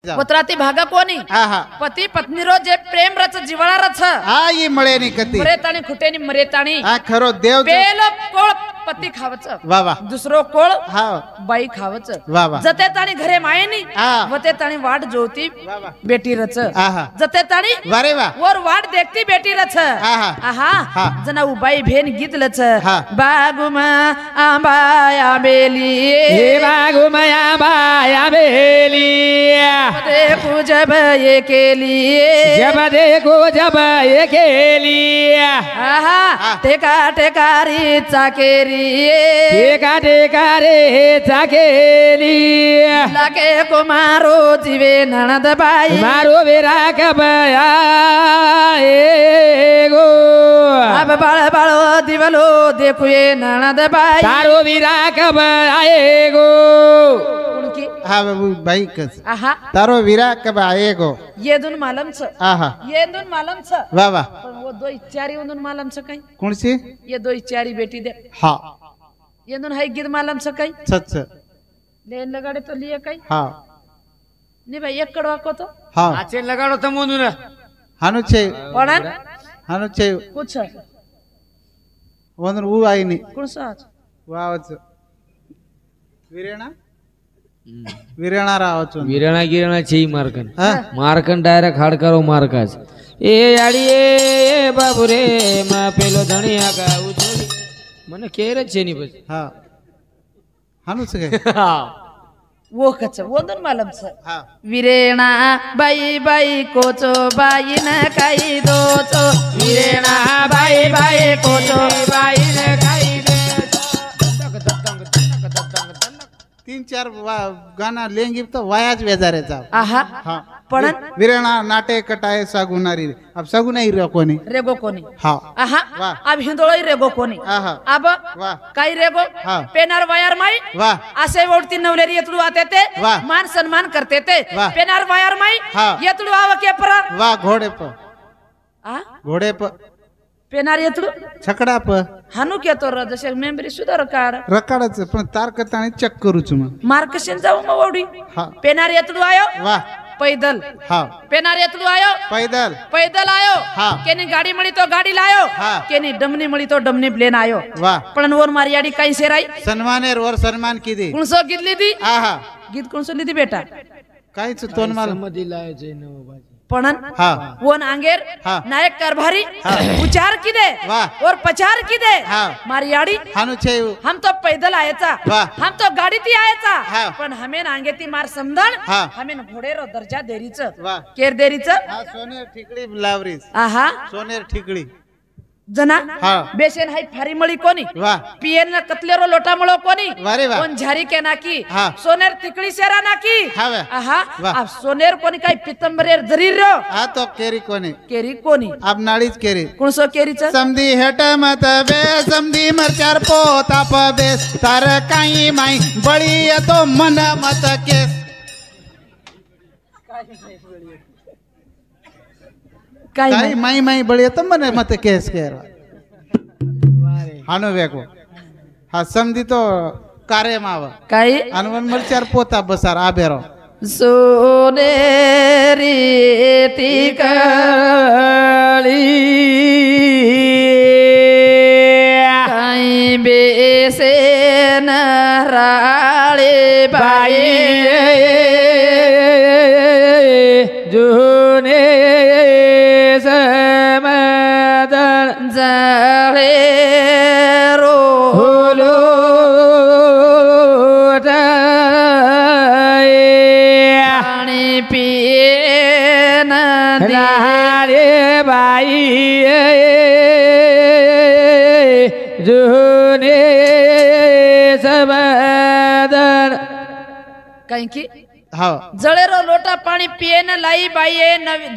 पत्राती भागा कोणी हा हा पती पत्नी रो जे प्रेम रच जिवाळा रच हा ये मळे नि कती मरेताणी खुटेनी मरेताणी हा खरो देव पेल कोळ पती खावच वा वा दुसरो कोळ हा बाई खावच वा वा जते ताणी घरे मायनी हा वते ताणी वाट जोती वा वा बेटी रच आहा जते ताणी वारे वा वर वाट देखती बेटी रच आहा आहा हा जना उबाई भेन गीतलच हा बागुमा आंबाया बेली हे बागुमया बाया बेली देखू जब ये केली जब देखो जब ये खेली आहा टेका टेकारी चाकेरी टेका टेका रे चाकेली लाके कुमारो जीवे ननद बाई मारो बेरा कब आएगो अब बाळ बाळ दिवलो देखुये ननद बाई तारो बेरा कब आएगो उनकी हा बाबू भाई कस आहा तारो वीरा कब आएगो ये दोन मालम छ आहा ये दोन मालम छ वा वा पण वो दो इचारी दोन मालम छ काही कौन सी ये दो इचारी बेटी दे हा ये दोन हाई गिर मालम छ काही सच लेन लगाडे तो लिए काही हा नहीं भाई एक कड़वा को तो हा आचे लगाडो तमोनु ना हानु छे पड़न हानु छे कुछ वंदन ऊ आई नी कुछ साच वावच वीरेणा वीरेणा रावचो वीरणा गिरणा छे मारकन हा मारकन डायरेक्ट हाडकारो मारकाच ए आड़ी ए बाबू रे मा पेलो धणिया गाऊ छोरी મને કેર જ છે ની પછી हा हानु छे वो कच वो दोन मालम छ हा वीरेणा बाई बाई कोचो बाई न काई दोचो वीरेणा बाई बाई कोचो बाई न काई तीन चार गाना लेंगी तो वायाज वेजारेचा आहा हा पड़न वीरेणा नाटे कटाए सागुनारी अब सागुनाई रे कोणी रेगो कोनी हा आहा वाह. अब हिंदोळी रेगो कोनी आहा अब वाह काही रेगो हा. पेनार वायर माई वाह असे ओढती नवलेरी येतळू आते ते वाह. मान सन्मान करते ते वाह. पेनार वायर माई हा. येतळू आव के पर वाह घोड़े प आ घोड़े प पेनार येतळू छकडा प हानू केतो र जसे मेमरी सुधार कार रकाडच पण तार कताणी चेक करूच मग मार्कशन जाऊ मग ओढी हा पेनार येतळू आयो वाह पैदल हा पेनार येतळू आयो पैदल पैदल आयो हा. केनी गाडी मळी तो गाडी लायो हा. केनी डमनी मळी तो डमनी प्लेन आयो वाह पण वर मारियाडी काही सेराई सन्मानेर वर सन्मान किदी कुणसो गीत लिदी आहा गीत कुणसो लिदी बेटा काहीच तोन माल दिलाय जय नवबाजी पणन हा वन आंगेर हा. नायक कारभारी उचार किदे वाह. और पचार किदे हा. मारियाडी हानु छे हम तो पैदल आयचा वाह. हम तो गाडीती आयचा हा. पण हमेन आंगेती मार समदण हा. हमेन घोडेरो दर्जा देरीच वाह केर देरीच हा सोनेर ठिकडी लावरीस आहा सोनेर ठिकडी जना हा बेसेन हाई फारी मळी कोणी वाह पियन कतलेरो लोटा मळो कोणी वारे वाह कोण झारी के नाकी हा. सोनेर तिकडी सेरा नाकी हा वा. आहा वाह. अब सोनेर कोणी काय पितंबरेर जरीर रो हा तो केरी कोणी केरी कोणी अब नाळीच केरी कुणसो केरीच समधी हेट मत बे समधी मरचार पोता बेस तार काही माई बळी येतो मन मत केस काय काही माई माई बळी येतो मन मत केस केर हानु वेगो हा समधी तो कार्य माव काय अनवन मरचार पोता बसार आबेरो सोनेरी तिकळी काही बेसे नराळे बाई जुने समदन जळे होलो पाणी पिये नदी रे बाई जुने समदन काही की हा जळेरो लोटा पाणी पिये न लाई बाई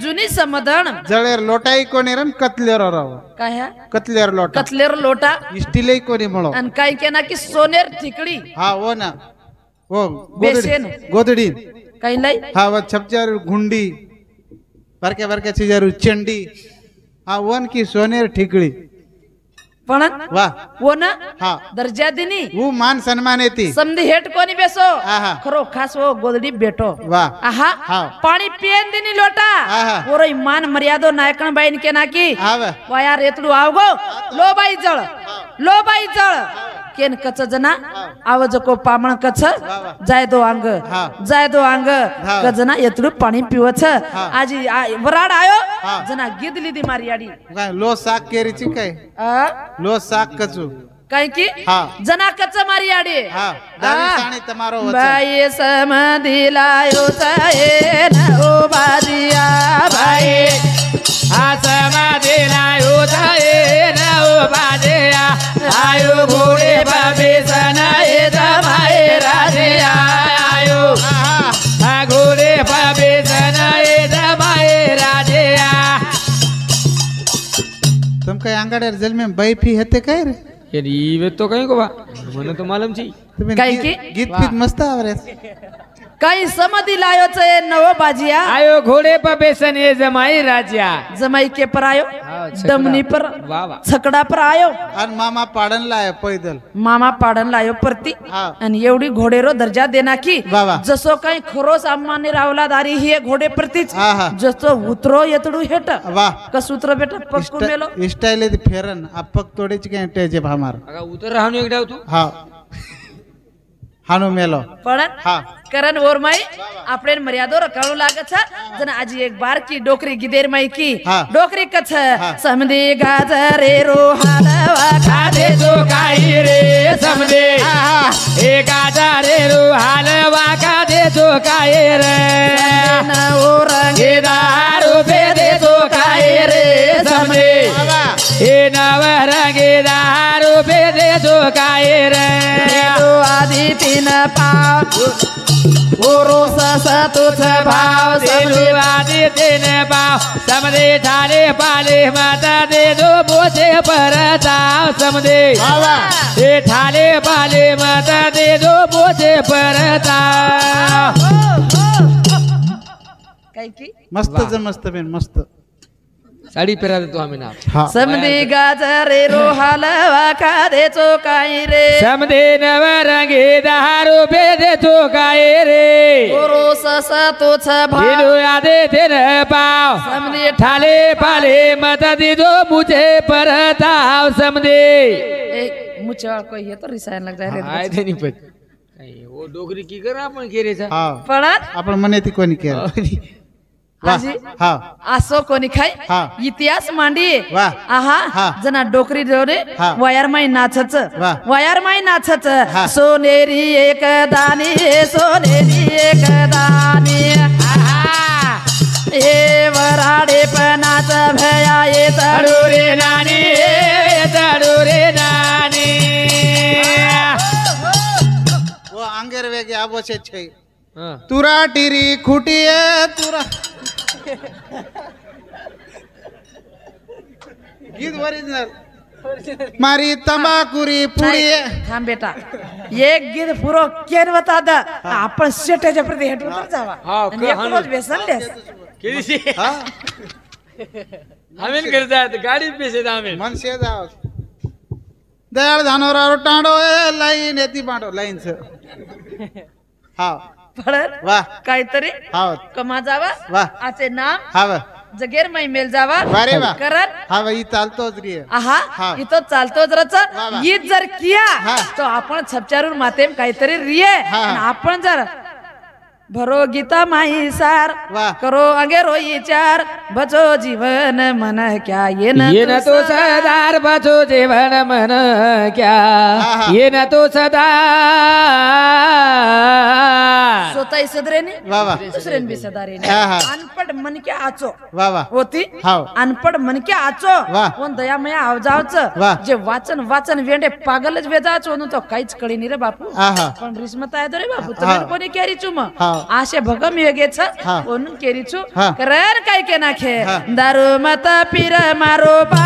जुनी समधण जळेर लोटाई कोणी रन कतलेर राव काय हा? कतलेर लोटा कतलेर लोटा इस्टिले कोणी म्हणो आणि काही के ना की सोनेर ठिकडी हा हो ना हो बेसेन. गोदडी काही लाई हा व छपचार गुंडी बरक्या बरक्या चिजारू चंडी हा वन की सोनेर ठिकडी पण वा वो न हा दर्जा दिनी वो मान सन्मान येते समधी हेट कोणी बेसो आहा. खरो खास वो गोदडी बेटो वा आहा हा. पाणी पियन दिनी लोटा आहा. ओरो मान मर्यादो नायकण बाईन के नाकी आव वाया रेतडू आवगो लो बाई जळ केन कच जना आवाज को पामण कच जाय दो अंग कजना येतडू पाणी पिवच आजी वराड आयो जना गिदली दी मारी आडी काय लो साक केरीची काय लो साक कचू काय की हा. जना कच मारी आडी हा दारी साणी તમારો વચન बाई समधी लायो चाये न ओ बाजिया बाई समाधी लायो जाए ना ओ बाजिया आयो घोड़े बाबे सनाए जमाए राजिया आयो घोड़े बाबे सनाए जमाए राजिया तुम काय अंगाड्यार जन्मे बैफी हते काय रे ये तो कहीं को बा મને તો માલુમ છે तुम्ही काय की? गीत पीत मस्त आवरे काही समधी लायो चाये न ओ बाजिया आयो घोड़े पर बेसन ये जमाई राजिया जमाई के पर आयो हाँ, छकड़ा। दमनी पर वाह, वाह। छकडा पर आयो आणि मामा पाडन लाय पैदल मामा पाडन लायो परती हा. आणि एवढी घोडेरो दर्जा देना की वा, वा. जसो काही खरो सामान्य रावलादारी ही घोडे प्रतीच हा, हा. जसो उतरो येतडू हेट वा कस उतरो बेटा पक्कू मेलो स्टाईल फेरन अपक तोडेची काय टेजे भामार अगा उतर राहणू एक डाव तू हा हानू मेलो पण हा करण ओरमाई आपले मर्यादो रकाळू लागत जन आज एक बार की डोकरी गिदेर माई की हा. डोकरी कछ समधी गाजरे रो हालवा खादे जो काही रे समदे ए गाजरे रो हलवा खादे जो काही रे न ओ रंगे ए दारू बेदे जो काही रे समदे ए नव रंगे दारू बेदे जो काही रे तो आदि तीन पाव ओरो ससा तुझ भाव समधी आदि तीन पाव समदे ठाले पाले माता दे दो बोझे पर जाओ समदे ए ठाले पाले माता दे दो बोझे पर जाओ काय की मस्त मस्त बेन मस्त साडी पेरा देतो आम्ही ना हा समधी गाजरे रो हलवा खादे चो काही रे समदे नव रंगे दारू बेदे तो काय रे ओरो ससा तुझ भाव दिलू आदे तेन पाव समधी ठाले पाले माता दे दो मुझे पर जाओ समदे मुचाळ कोई ये तो रिसायन लग जाय हाय देनी पत वो डोगरी की कर आपण केरेचा हा पण आपण म्हणे ती कोणी केलं वा आजी हा असो कोणी खाय हा. इतिहास मांडी वा. आहा हा. जना डोकरी जोरे हा. वयार माई नाचच वा. वयार माई नाचच हा. सोनेरी एक दानी सोनेरी एक दानी आहा ए वराडे पनाच भया ये तडुरे नानी तडुरे नानी वो आंगेर वेगे आवश्यक છે हां तुरा टीरी खुटीए तुरा गीत ओरिजिनल मारी तंबाकुरी पुडी थांब बेटा एक गीत पुरो केन बता दा आपण शेटाच्या प्रति हेट उतर जावा हा, आणि एकलोच बेसन देस केलीसी हा आमेन करतात गाडी पेसे आमेन मनसे जाव दयाळ धानोरावर टांडो ए लाईन येती बांडो लाईन हा पडत वा काहीतरी हा कमा जावा वा आचे नाम हा जगेर मै मेल जावा वारे वा. करत हा ही चालतोच रे आहा हा. इथं चालतोच रच वा, वा. ईद जर किया हा. तो आपण छपचारून मातेम काहीतरी रिये हा. आणि आपण जर भरो गीता माही सार वा. करो अंगे रोई चार बचो जीवन मन क्या ये ये न तो सदार बचो जीवन मन क्या आहा. ये न तो सदा स्वतः सदरेने वा वा दुसरेन बी सदारेने आहा. अनपड मन के आचो वा वा होती हाव. अनपड मन के आचो वा. कोण दयामया आवजावच वा. जे वाचन वाचन वेंडे पागलच वेजाचो न तो काहीच कळी नाही रे बापू आहा पण रिश्मत आहे रे बापू हा. तर कोणी केरी चुम हा. आशे भगम योगेच हा. कोण केरी चु हा. करन काय के नाखे हा. दारू मत पीर मारो बा